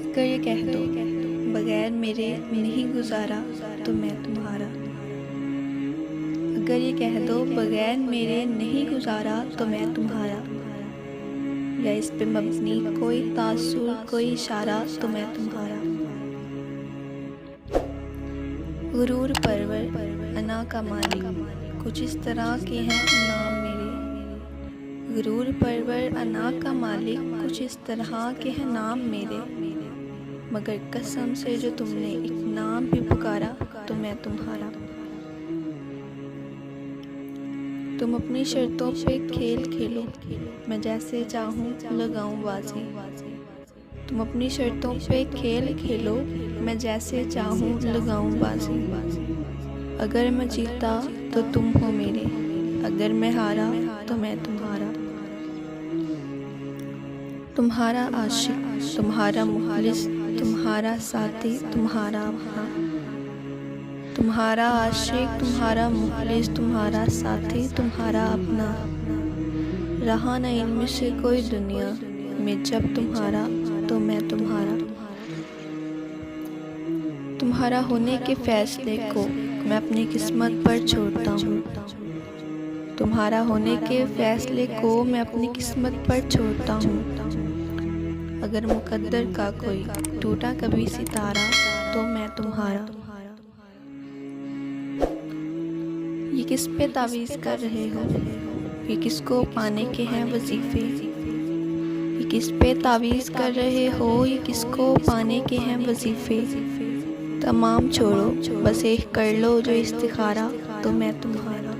अगर ये कह दो बगैर मेरे नहीं गुजारा तो मैं तुम्हारा। अगर ये कह दो बगैर मेरे नहीं गुजारा तो मैं तुम्हारा। या इस पे मबनी कोई तासुर कोई इशारा तो मैं तुम्हारा। गुरूर परवर अना का मालिक कुछ इस तरह के हैं नाम मेरे। गुरूर परवर अना का मालिक कुछ इस तरह के हैं नाम मेरे। मगर कसम से जो तुमने एक नाम भी पुकारा तो मैं तुम्हारा। तुम अपनी शर्तों पे खेल खेलो मैं जैसे चाहूँ लगाऊं बाजी। तुम अपनी शर्तों पे खेल खेलो मैं जैसे चाहूँ लगाऊं बाजी। अगर मैं जीता तो तुम हो मेरे, अगर मैं हारा तो मैं तुम्हारा। तुम्हारा आशिक तुम्हारा मुखलिस तुम्हारा साथी तुम्हारा अपना। तुम्हारा आशिक तुम्हारा मुखलिस तुम्हारा साथी तुम्हारा अपना। रहा न इनमें से कोई दुनिया में जब तुम्हारा तो मैं तुम्हारा। तुम्हारा होने के फैसले को मैं अपनी किस्मत पर छोड़ता हूँ। तुम्हारा होने के फैसले को मैं अपनी किस्मत पर छोड़ता हूँ। अगर मुकद्दर का कोई टूटा कभी सितारा तो मैं तुम्हारा। ये किस पे तावीज़ कर रहे हो, ये किसको पाने के हैं वजीफे। ये किस पे तावीज़ कर रहे हो, ये किसको पाने के हैं वजीफे। तमाम छोड़ो बस एक कर लो जो इस्तिखारा तो मैं तुम्हारा।